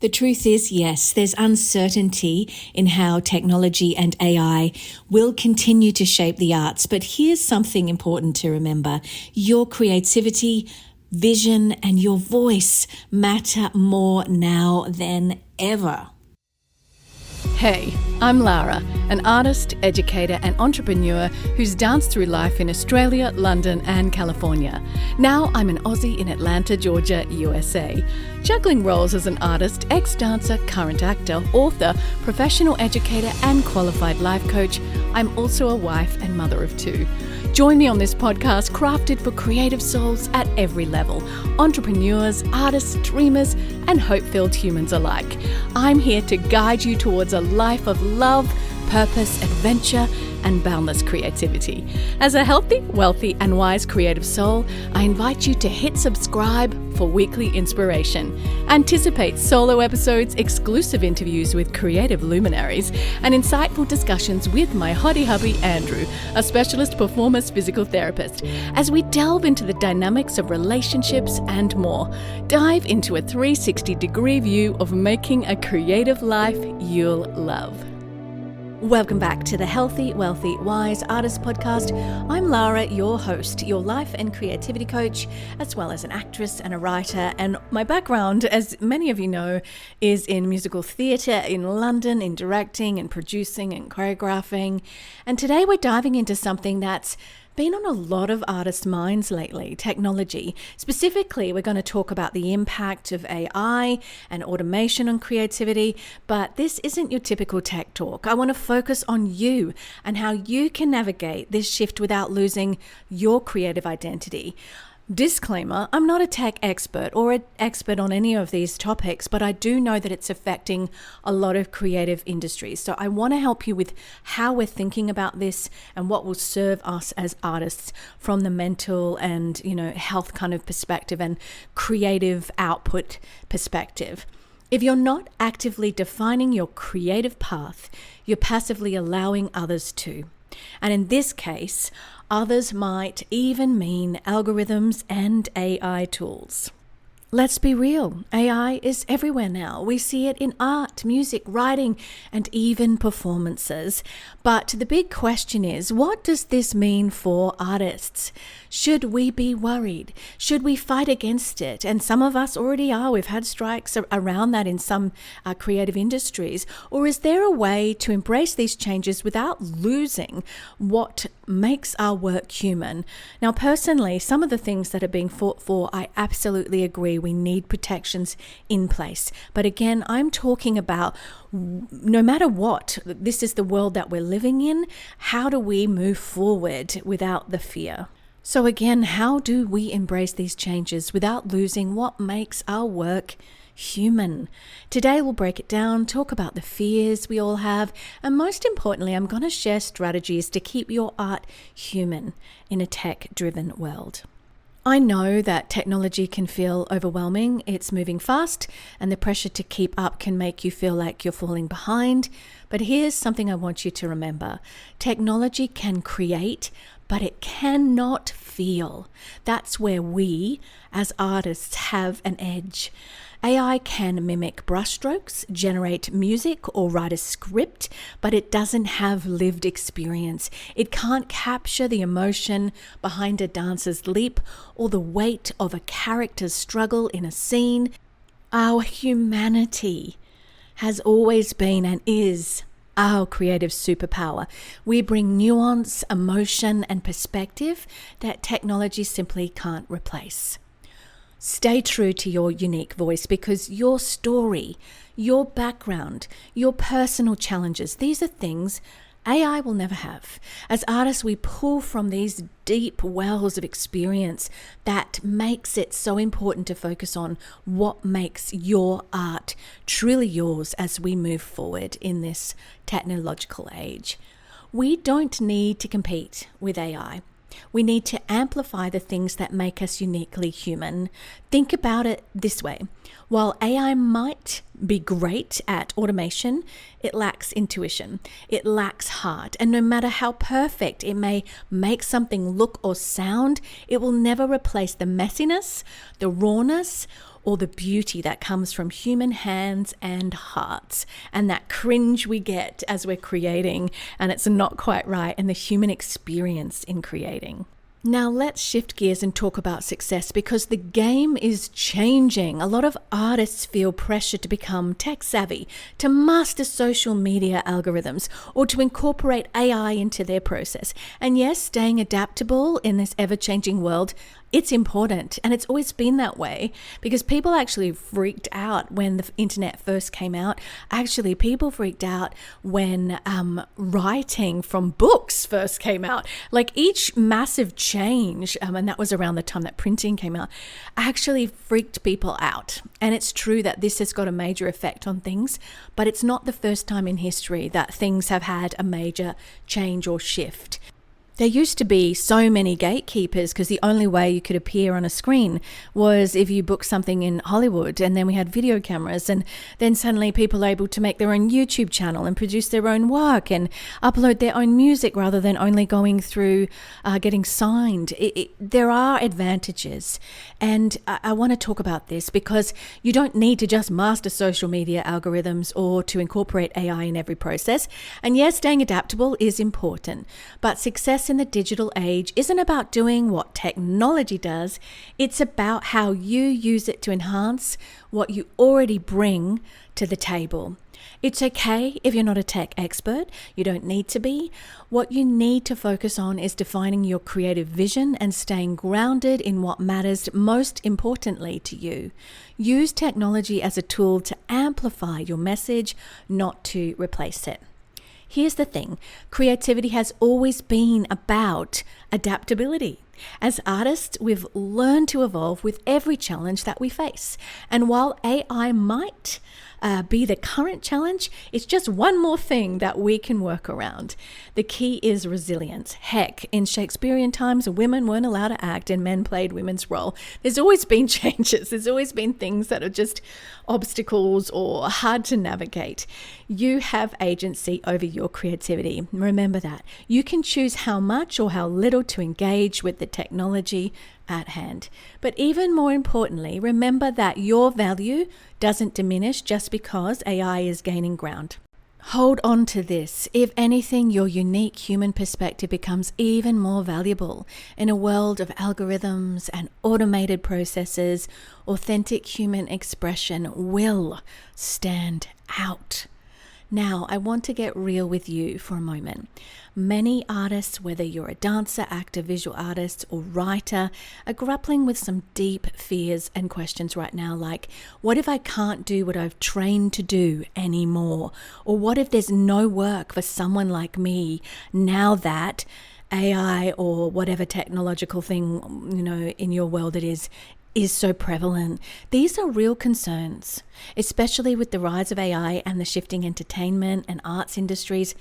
The truth is, yes, there's uncertainty in how technology and AI will continue to shape the arts. But here's something important to remember. Your creativity, vision, and your voice matter more now than ever. Hey, I'm Lara, an artist, educator and entrepreneur who's danced through life in Australia, London and California. Now I'm an Aussie in Atlanta, Georgia, USA. Juggling roles as an artist, ex-dancer, current actor, author, professional educator and qualified life coach, I'm also a wife and mother of two. Join me on this podcast crafted for creative souls at every level, entrepreneurs, artists, dreamers, and hope-filled humans alike. I'm here to guide you towards a life of love, purpose, adventure, and boundless creativity. As a healthy, wealthy, and wise creative soul, I invite you to hit subscribe for weekly inspiration. Anticipate solo episodes, exclusive interviews with creative luminaries, and insightful discussions with my hottie hubby, Andrew, a specialist performance physical therapist, as we delve into the dynamics of relationships and more. Dive into a 360-degree view of making a creative life you'll love. Welcome back to the Healthy, Wealthy, Wise Artist Podcast. I'm Lara, your host, your life and creativity coach, as well as an actress and a writer. And my background, as many of you know, is in musical theatre in London, in directing and producing and choreographing. And today we're diving into something that's been on a lot of artists' minds lately, technology. Specifically, we're going to talk about the impact of AI and automation on creativity, but this isn't your typical tech talk. I want to focus on you and how you can navigate this shift without losing your creative identity. Disclaimer, I'm not a tech expert or an expert on any of these topics, but I do know that it's affecting a lot of creative industries. So I want to help you with how we're thinking about this and what will serve us as artists from the mental and, health kind of perspective and creative output perspective. If you're not actively defining your creative path, you're passively allowing others to. And in this case, others might even mean algorithms and AI tools. Let's be real, AI is everywhere now. We see it in art, music, writing, and even performances. But the big question is, what does this mean for artists? Should we be worried? Should we fight against it? And some of us already are. We've had strikes around that in some creative industries. Or is there a way to embrace these changes without losing what makes our work human? Now, personally, some of the things that are being fought for, I absolutely agree. We need protections in place. But again, I'm talking about no matter what, this is the world that we're living in. How do we move forward without the fear? So again, how do we embrace these changes without losing what makes our work human? Today we'll break it down, talk about the fears we all have, and most importantly, I'm going to share strategies to keep your art human in a tech-driven world. I know that technology can feel overwhelming. It's moving fast, and the pressure to keep up can make you feel like you're falling behind. But here's something I want you to remember. Technology can create, but it cannot feel. That's where we, as artists, have an edge. AI can mimic brushstrokes, generate music, or write a script, but it doesn't have lived experience. It can't capture the emotion behind a dancer's leap or the weight of a character's struggle in a scene. Our humanity has always been and is our creative superpower. We bring nuance, emotion, and perspective that technology simply can't replace. Stay true to your unique voice, because your story, your background, your personal challenges, these are things AI will never have. As artists, we pull from these deep wells of experience that makes it so important to focus on what makes your art truly yours as we move forward in this technological age. We don't need to compete with AI. We need to amplify the things that make us uniquely human. Think about it this way. While AI might be great at automation, it lacks intuition. It lacks heart. And no matter how perfect it may make something look or sound, it will never replace the messiness, the rawness, or the beauty that comes from human hands and hearts, and that cringe we get as we're creating and it's not quite right, and the human experience in creating. Now let's shift gears and talk about success, because the game is changing. A lot of artists feel pressure to become tech savvy, to master social media algorithms, or to incorporate AI into their process. And yes, staying adaptable in this ever-changing world, it's important, and it's always been that way, because people actually freaked out when the internet first came out. Actually, people freaked out when writing from books first came out. Like each massive change, and that was around the time that printing came out, actually freaked people out. And it's true that this has got a major effect on things, but it's not the first time in history that things have had a major change or shift. There used to be so many gatekeepers because the only way you could appear on a screen was if you booked something in Hollywood, and then we had video cameras, and then suddenly people are able to make their own YouTube channel and produce their own work and upload their own music rather than only going through getting signed. There are advantages, and I want to talk about this because you don't need to just master social media algorithms or to incorporate AI in every process. And yes, staying adaptable is important, but success in the digital age isn't about doing what technology does. It's about how you use it to enhance what you already bring to the table. It's okay if you're not a tech expert. You don't need to be. What you need to focus on is defining your creative vision and staying grounded in what matters most importantly to you. Use technology as a tool to amplify your message, not to replace it. Here's the thing, creativity has always been about adaptability. As artists, we've learned to evolve with every challenge that we face. And while AI might be the current challenge, it's just one more thing that we can work around. The key is resilience. Heck, in Shakespearean times, women weren't allowed to act and men played women's role. There's always been changes. There's always been things that are just obstacles or hard to navigate. You have agency over your creativity. Remember that. You can choose how much or how little to engage with the technology at hand. But even more importantly, remember that your value doesn't diminish just because AI is gaining ground. Hold on to this. If anything, your unique human perspective becomes even more valuable. In a world of algorithms and automated processes, authentic human expression will stand out. Now, I want to get real with you for a moment. Many artists, whether you're a dancer, actor, visual artist, or writer, are grappling with some deep fears and questions right now, like, what if I can't do what I've trained to do anymore? Or what if there's no work for someone like me now that AI or whatever technological thing, in your world it is so prevalent? These are real concerns, especially with the rise of AI and the shifting entertainment and arts industries.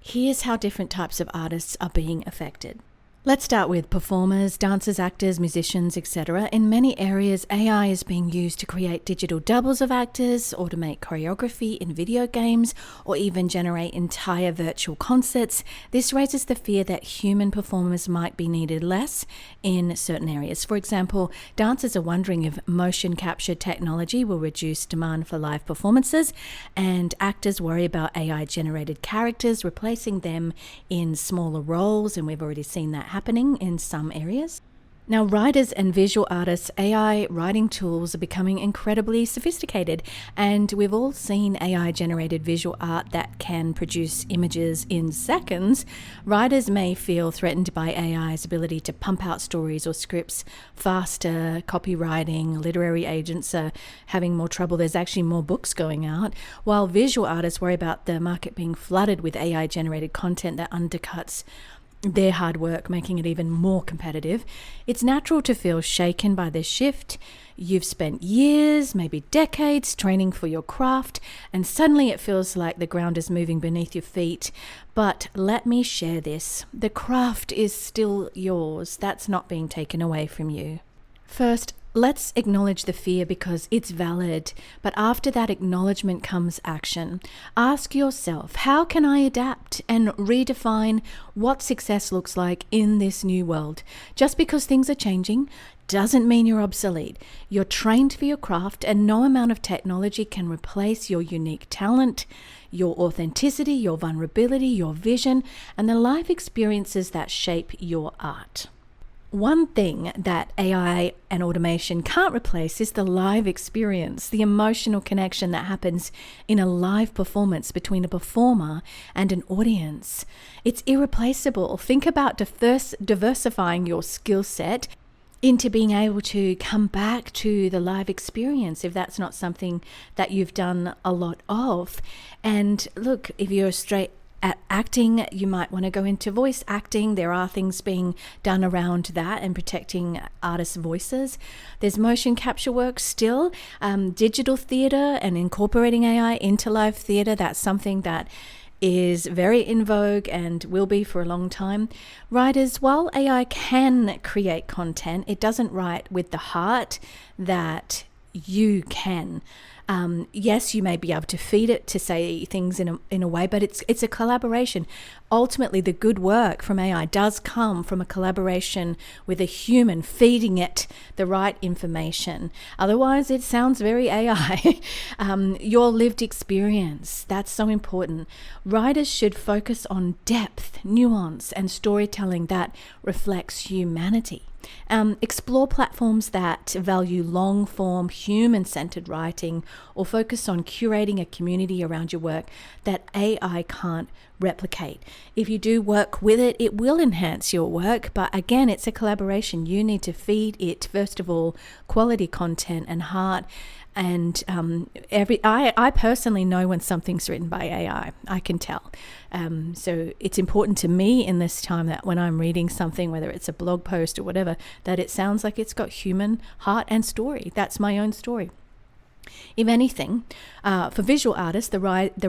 Here's how different types of artists are being affected. Let's start with performers, dancers, actors, musicians, etc. In many areas, AI is being used to create digital doubles of actors, automate choreography in video games, or even generate entire virtual concerts. This raises the fear that human performers might be needed less in certain areas. For example, dancers are wondering if motion capture technology will reduce demand for live performances, and actors worry about AI-generated characters replacing them in smaller roles, and we've already seen that happening in some areas. Now, writers and visual artists, AI writing tools are becoming incredibly sophisticated, and we've all seen AI-generated visual art that can produce images in seconds. Writers may feel threatened by AI's ability to pump out stories or scripts faster. Copywriting, literary agents are having more trouble. There's actually more books going out, while visual artists worry about the market being flooded with AI-generated content that undercuts their hard work, making it even more competitive. It's natural to feel shaken by this shift. You've spent years, maybe decades, training for your craft, and suddenly it feels like the ground is moving beneath your feet. But let me share this. The craft is still yours. That's not being taken away from you. First, let's acknowledge the fear because it's valid, but after that acknowledgement comes action. Ask yourself, how can I adapt and redefine what success looks like in this new world? Just because things are changing doesn't mean you're obsolete. You're trained for your craft, and no amount of technology can replace your unique talent, your authenticity, your vulnerability, your vision, and the life experiences that shape your art. One thing that AI and automation can't replace is the live experience, the emotional connection that happens in a live performance between a performer and an audience. It's irreplaceable. Think about diversifying your skill set into being able to come back to the live experience if that's not something that you've done a lot of. And look, if you're straight at acting, you might want to go into voice acting. There are things being done around that and protecting artists' voices. There's motion capture work still, digital theatre and incorporating AI into live theatre. That's something that is very in vogue and will be for a long time. Writers, while AI can create content, it doesn't write with the heart that you can. Yes, you may be able to feed it to say things in a way, but it's a collaboration. Ultimately, the good work from AI does come from a collaboration with a human feeding it the right information. Otherwise, it sounds very AI. Your lived experience, that's so important. Writers should focus on depth, nuance, and storytelling that reflects humanity. Explore platforms that value long-form, human-centered writing, or focus on curating a community around your work that AI can't replicate. If you do work with it, it will enhance your work, but again, it's a collaboration. You need to feed it, first of all, quality content and heart. And I personally know when something's written by AI. I can tell. So it's important to me in this time that when I'm reading something, whether it's a blog post or whatever, that it sounds like it's got human heart and story. That's my own story. If anything, for visual artists, the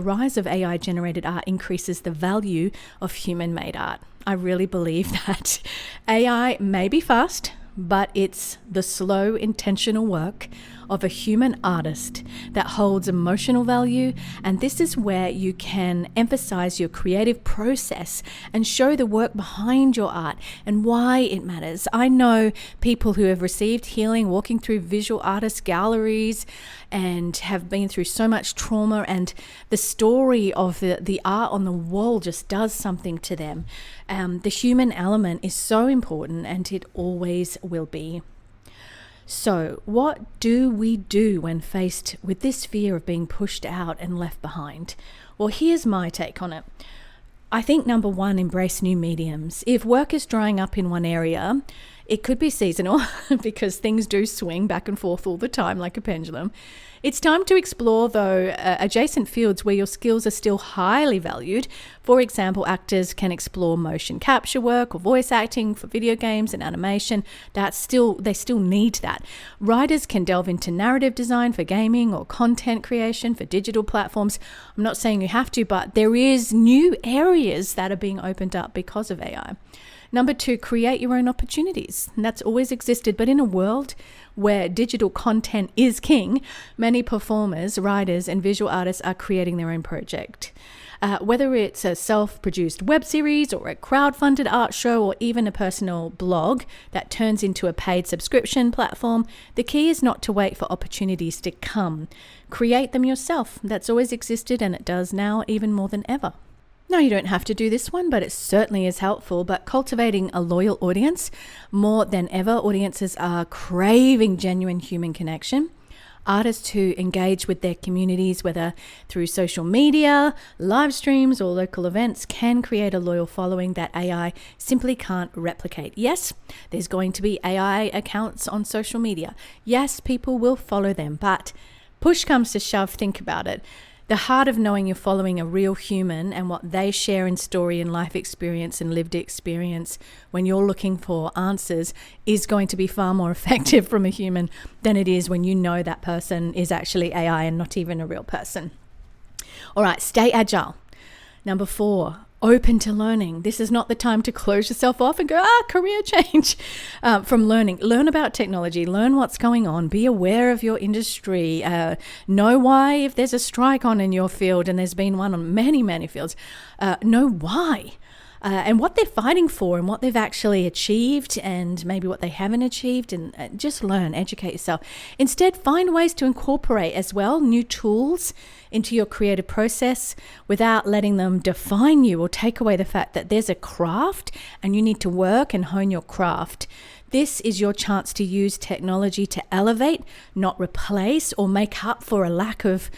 rise of AI-generated art increases the value of human-made art. I really believe that AI may be fast, but it's the slow, intentional work of a human artist that holds emotional value, and this is where you can emphasize your creative process and show the work behind your art and why it matters. I know people who have received healing walking through visual artist galleries and have been through so much trauma, and the story of the art on the wall just does something to them. The human element is so important, and it always will be. So, what do we do when faced with this fear of being pushed out and left behind? Well, here's my take on it. I think number one, embrace new mediums. If work is drying up in one area, it could be seasonal because things do swing back and forth all the time like a pendulum. It's time to explore, though, adjacent fields where your skills are still highly valued. For example, actors can explore motion capture work or voice acting for video games and animation. They still need that. Writers can delve into narrative design for gaming or content creation for digital platforms. I'm not saying you have to, but there is new areas that are being opened up because of AI. Number two, create your own opportunities. And that's always existed, but in a world where digital content is king, many performers, writers, and visual artists are creating their own project. Whether it's a self-produced web series or a crowdfunded art show or even a personal blog that turns into a paid subscription platform, the key is not to wait for opportunities to come. Create them yourself. That's always existed, and it does now even more than ever. No, you don't have to do this one, but it certainly is helpful. But cultivating a loyal audience, more than ever, audiences are craving genuine human connection. Artists who engage with their communities, whether through social media, live streams, or local events, can create a loyal following that AI simply can't replicate. Yes, there's going to be AI accounts on social media. Yes, people will follow them, but push comes to shove, think about it. The heart of knowing you're following a real human and what they share in story and life experience and lived experience when you're looking for answers is going to be far more effective from a human than it is when you know that person is actually AI and not even a real person. All right, stay agile. Number four, open to learning. This is not the time to close yourself off and go, career change from learning. Learn about technology, learn what's going on, be aware of your industry, know why if there's a strike on in your field, and there's been one on many, many fields, know why. and what they're fighting for and what they've actually achieved and maybe what they haven't achieved, and just learn, educate yourself. Instead, find ways to incorporate as well new tools into your creative process without letting them define you or take away the fact that there's a craft and you need to work and hone your craft. This is your chance to use technology to elevate, not replace or make up for a lack of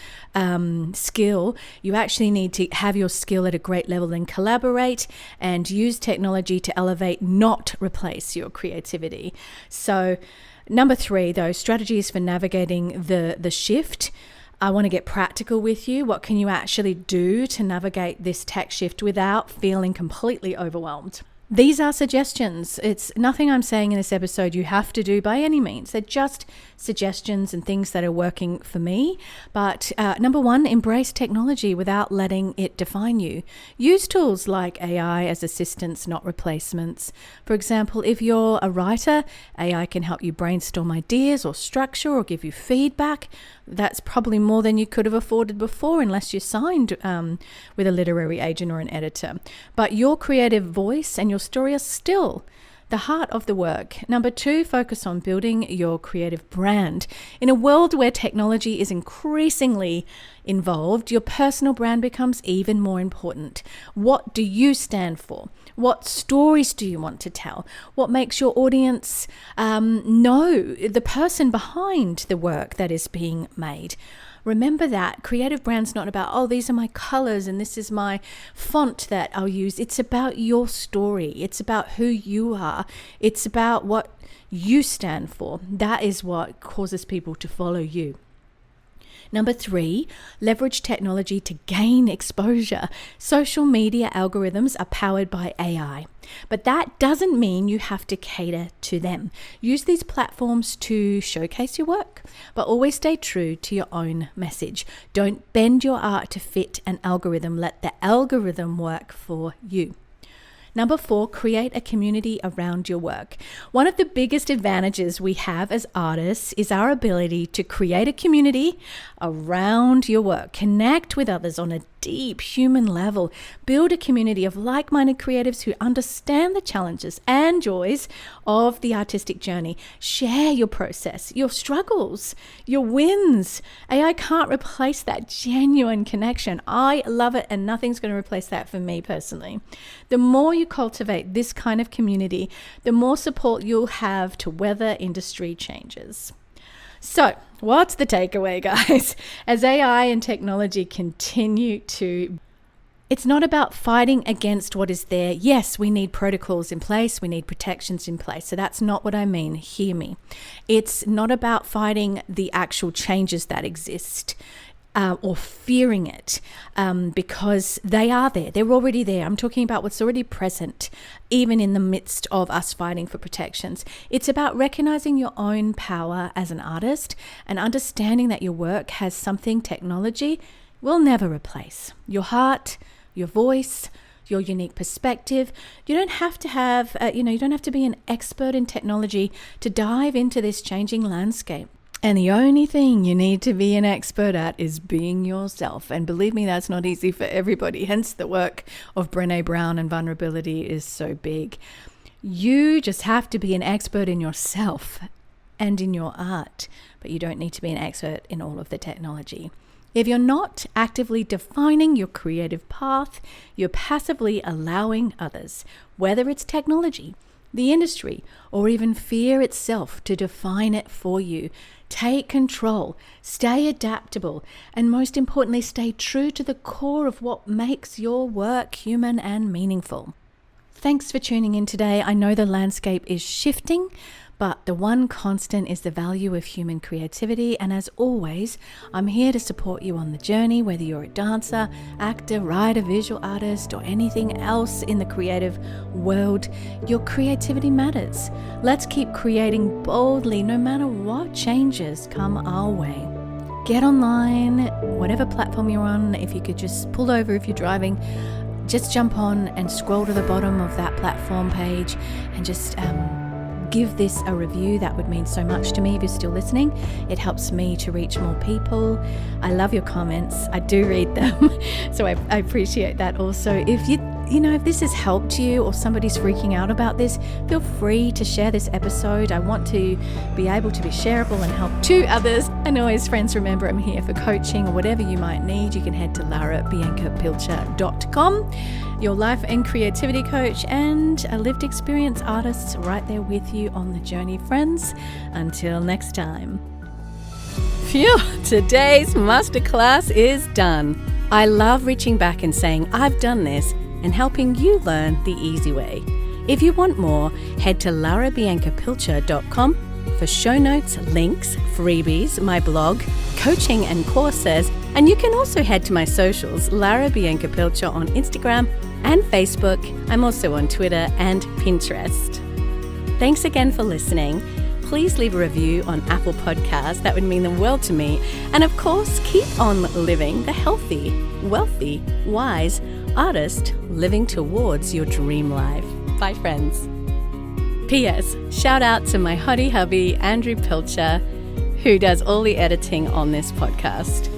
skill. You actually need to have your skill at a great level and collaborate and use technology to elevate, not replace your creativity. So number 3, though, strategies for navigating the shift. I want to get practical with you. What can you actually do to navigate this tech shift without feeling completely overwhelmed? These are suggestions. It's nothing I'm saying in this episode you have to do by any means. They're just suggestions and things that are working for me. But number 1, embrace technology without letting it define you. Use tools like AI as assistants, not replacements. For example, if you're a writer, AI can help you brainstorm ideas or structure or give you feedback. That's probably more than you could have afforded before unless you signed with a literary agent or an editor. But your creative voice and your story are still the heart of the work. Number 2, focus on building your creative brand. In a world where technology is increasingly involved, your personal brand becomes even more important. What do you stand for? What stories do you want to tell? What makes your audience know the person behind the work that is being made? Remember that creative brand's not about, oh, these are my colors and this is my font that I'll use. It's about your story. It's about who you are. It's about what you stand for. That is what causes people to follow you. Number 3, leverage technology to gain exposure. Social media algorithms are powered by AI, but that doesn't mean you have to cater to them. Use these platforms to showcase your work, but always stay true to your own message. Don't bend your art to fit an algorithm. Let the algorithm work for you. Number 4, create a community around your work. One of the biggest advantages we have as artists is our ability to create a community around your work. Connect with others on a deep human level. Build a community of like-minded creatives who understand the challenges and joys of the artistic journey. Share your process, your struggles, your wins. AI can't replace that genuine connection. I love it, and nothing's going to replace that for me personally. The more you cultivate this kind of community, the more support you'll have to weather industry changes. So, what's the takeaway, guys? As AI and technology continue to... It's not about fighting against what is there. Yes, we need protocols in place. We need protections in place. So that's not what I mean. Hear me. It's not about fighting the actual changes that exist. Or fearing it, because they are there. They're already there. I'm talking about what's already present, even in the midst of us fighting for protections. It's about recognizing your own power as an artist and understanding that your work has something technology will never replace. Your heart, your voice, your unique perspective. You don't have to have, you don't have to be an expert in technology to dive into this changing landscape. And the only thing you need to be an expert at is being yourself. And believe me, that's not easy for everybody. Hence the work of Brené Brown and vulnerability is so big. You just have to be an expert in yourself and in your art, but you don't need to be an expert in all of the technology. If you're not actively defining your creative path, you're passively allowing others, whether it's technology, the industry, or even fear itself, to define it for you. Take control, stay adaptable, and most importantly, stay true to the core of what makes your work human and meaningful. Thanks for tuning in today. I know the landscape is shifting, but the one constant is the value of human creativity. And as always, I'm here to support you on the journey, whether you're a dancer, actor, writer, visual artist, or anything else in the creative world. Your creativity matters. Let's keep creating boldly, no matter what changes come our way. Get online, whatever platform you're on. If you could just pull over if you're driving, just jump on and scroll to the bottom of that platform page and just give this a review. That would mean so much to me if you're still listening. It helps me to reach more people. I love your comments. I do read them. So I appreciate that also. If you if this has helped you or somebody's freaking out about this, feel free to share this episode. I want to be able to be shareable and help to others. And always, friends, remember I'm here for coaching or whatever you might need. You can head to laurabiancapilcher.com, your life and creativity coach and a lived experience artist right there with you on the journey, friends. Until next time. Phew, today's masterclass is done. I love reaching back and saying, I've done this, and helping you learn the easy way. If you want more, head to laurabiancapilcher.com for show notes, links, freebies, my blog, coaching and courses, and you can also head to my socials, Laura Bianca Pilcher on Instagram and Facebook. I'm also on Twitter and Pinterest. Thanks again for listening. Please leave a review on Apple Podcasts. That would mean the world to me. And of course, keep on living the healthy, wealthy, wise artist living towards your dream life. Bye, friends. P.S. Shout out to my hottie hubby, Andrew Pilcher, who does all the editing on this podcast.